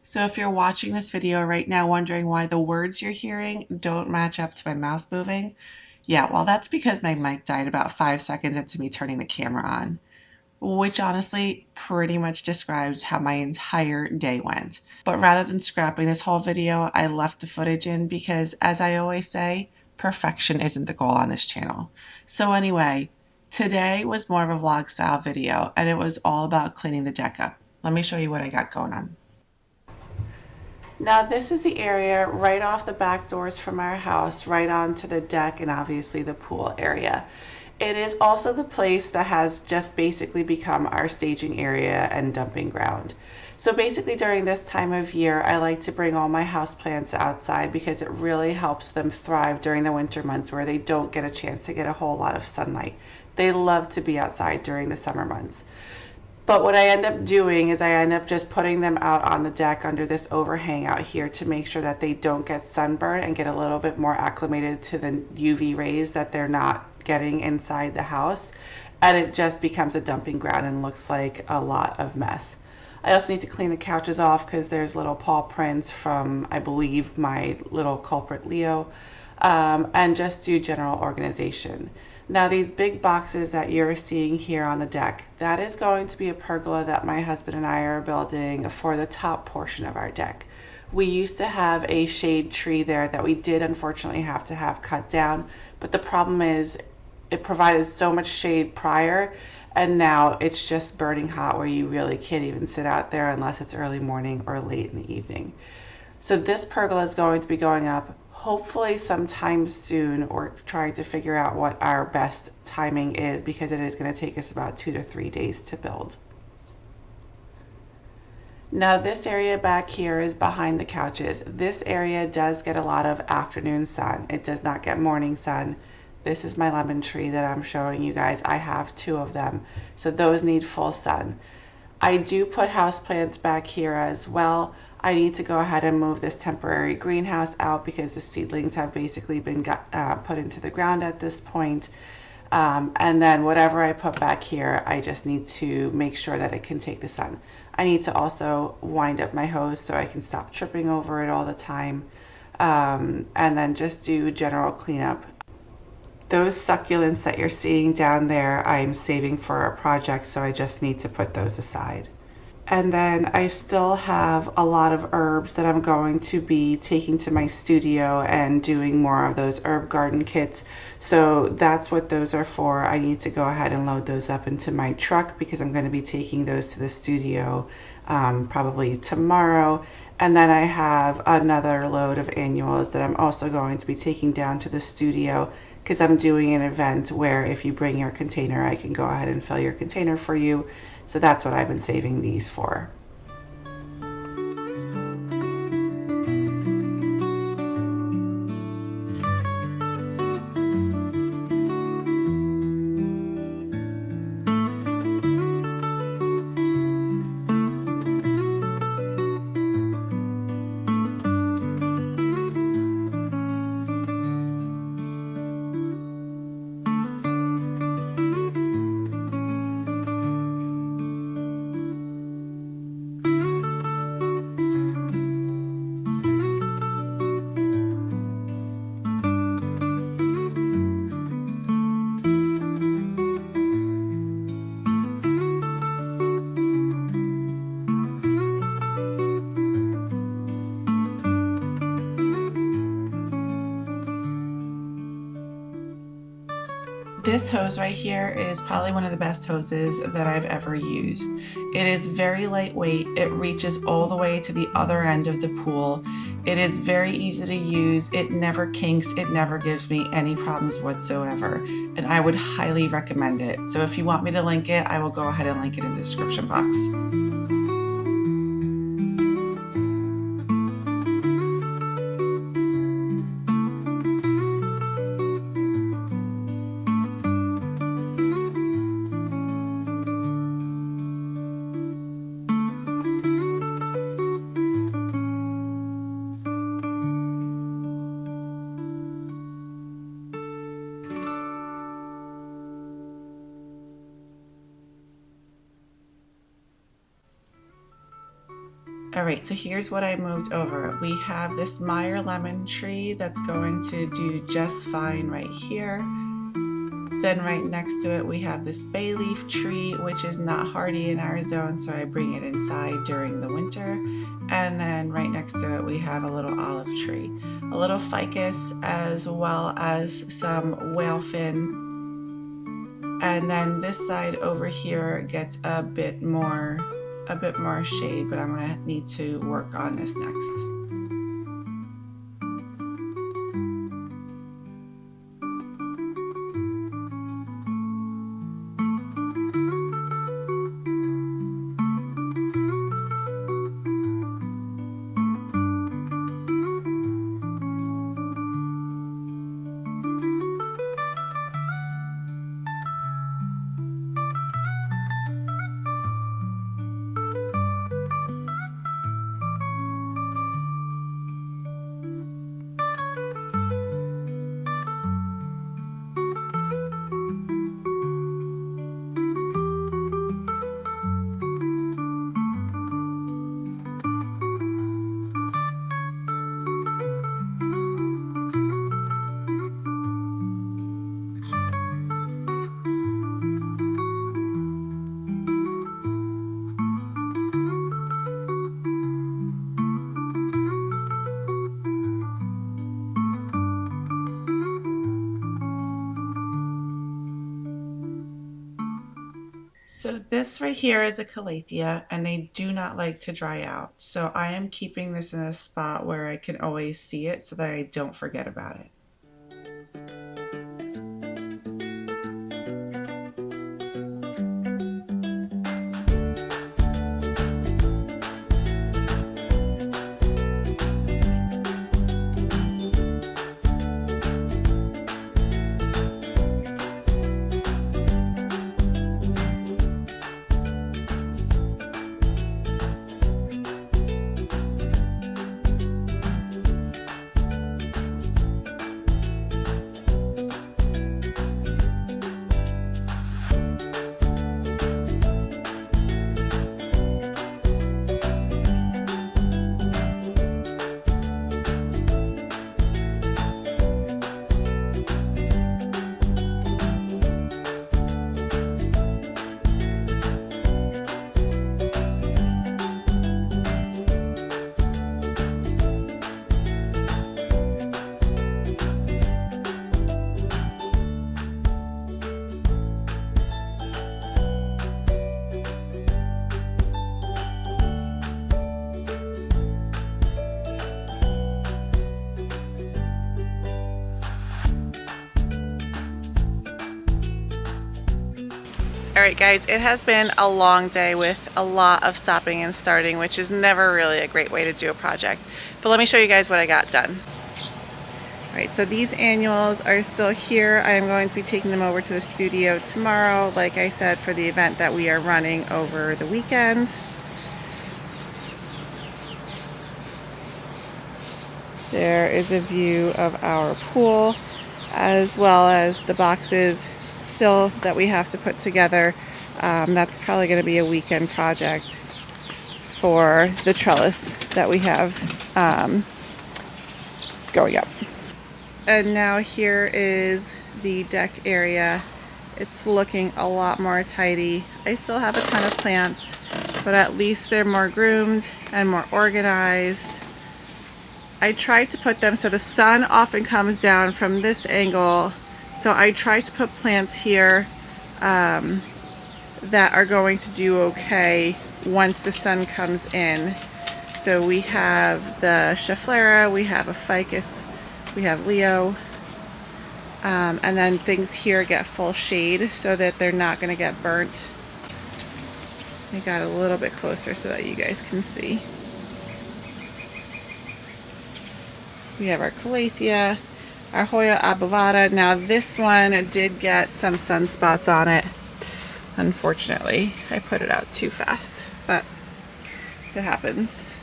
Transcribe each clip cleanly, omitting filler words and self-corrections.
So if you're watching this video right now wondering why the words you're hearing don't match up to my mouth moving, yeah, well, that's because my mic died about 5 seconds into me turning the camera on, which honestly pretty much describes how my entire day went. But rather than scrapping this whole video, I left the footage in because, as I always say, perfection isn't the goal on this channel. So anyway, today was more of a vlog style video and it was all about cleaning the deck up. Let me show you what I got going on. Now this is the area right off the back doors from our house, right onto the deck and obviously the pool area. It is also the place that has just basically become our staging area and dumping ground. So basically during this time of year, I like to bring all my houseplants outside because it really helps them thrive during the winter months where they don't get a chance to get a whole lot of sunlight. They love to be outside during the summer months. But what I end up doing is I end up just putting them out on the deck under this overhang out here to make sure that they don't get sunburned and get a little bit more acclimated to the UV rays that they're not getting inside the house. And it just becomes a dumping ground and looks like a lot of mess. I also need to clean the couches off because there's little paw prints from, I believe, my little culprit Leo, and just do general organization. Now these big boxes that you're seeing here on the deck, that is going to be a pergola that my husband and I are building for the top portion of our deck. We used to have a shade tree there that we did unfortunately have to have cut down, but the problem is it provided so much shade prior and now it's just burning hot where you really can't even sit out there unless it's early morning or late in the evening. So this pergola is going to be going up hopefully sometime soon, or trying to figure out what our best timing is because it is going to take us about 2 to 3 days to build. Now this area back here is behind the couches. This area does get a lot of afternoon sun. It does not get morning sun. This is my lemon tree that I'm showing you guys. I have 2 of them, so those need full sun. I do put houseplants back here as well. I need to go ahead and move this temporary greenhouse out because the seedlings have basically been put into the ground at this point. And then whatever I put back here, I just need to make sure that it can take the sun. I need to also wind up my hose so I can stop tripping over it all the time. And then just do general cleanup. Those succulents that you're seeing down there, I'm saving for a project, so I just need to put those aside. And then I still have a lot of herbs that I'm going to be taking to my studio and doing more of those herb garden kits. So that's what those are for. I need to go ahead and load those up into my truck because I'm going to be taking those to the studio probably tomorrow. And then I have another load of annuals that I'm also going to be taking down to the studio because I'm doing an event where if you bring your container, I can go ahead and fill your container for you. So that's what I've been saving these for. This hose right here is probably one of the best hoses that I've ever used. It is very lightweight. It reaches all the way to the other end of the pool. It is very easy to use. It never kinks. It never gives me any problems whatsoever. And I would highly recommend it. So if you want me to link it, I will go ahead and link it in the description box. Alright, so here's what I moved over. We have this Meyer lemon tree that's going to do just fine right here. Then right next to it we have this bay leaf tree, which is not hardy in our zone, so I bring it inside during the winter. And then right next to it we have a little olive tree, a little ficus, as well as some whalefin. And then this side over here gets a bit more shade, but I'm gonna need to work on this next. So this right here is a calathea, and they do not like to dry out. So I am keeping this in a spot where I can always see it so that I don't forget about it. Alright guys, it has been a long day with a lot of stopping and starting, which is never really a great way to do a project. But let me show you guys what I got done. Alright, so these annuals are still here. I am going to be taking them over to the studio tomorrow, like I said, for the event that we are running over the weekend. There is a view of our pool, as well as the boxes still that we have to put together. That's probably going to be a weekend project for the trellis that we have going up. And now here is the deck area. It's looking a lot more tidy. I still have a ton of plants, but at least they're more groomed and more organized. I tried to put them so the sun often comes down from this angle, so I tried to put plants here that are going to do okay once the sun comes in. So we have the Schefflera, we have a ficus, we have Leo, and then things here get full shade so that they're not going to get burnt. I got a little bit closer so that you guys can see. We have our calathea, our Hoya obovata. Now this one did get some sunspots on it. Unfortunately, I put it out too fast, but it happens.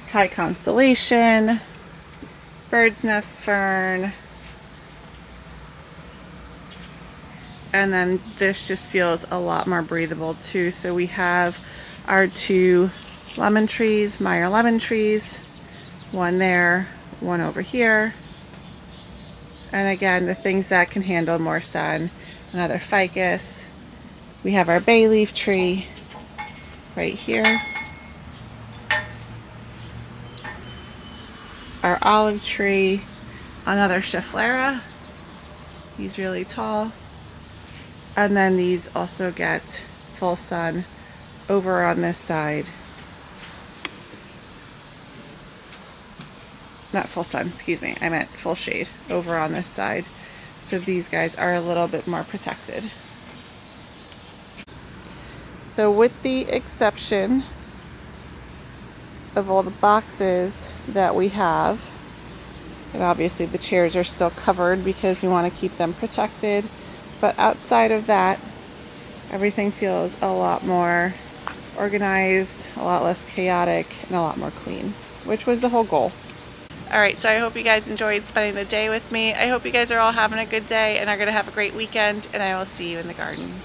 Thai constellation, bird's nest fern, and then this just feels a lot more breathable too. So we have our two lemon trees, Meyer lemon trees. One there, one over here. And again, the things that can handle more sun. Another ficus. We have our bay leaf tree right here. Our olive tree. Another schefflera. He's really tall. And then these also get full sun over on this side. Not full sun, excuse me, I meant full shade over on this side. So these guys are a little bit more protected. So with the exception of all the boxes that we have, and obviously the chairs are still covered because we want to keep them protected, but outside of that, everything feels a lot more organized, a lot less chaotic, and a lot more clean, which was the whole goal. Alright, so I hope you guys enjoyed spending the day with me. I hope you guys are all having a good day and are going to have a great weekend, and I will see you in the garden.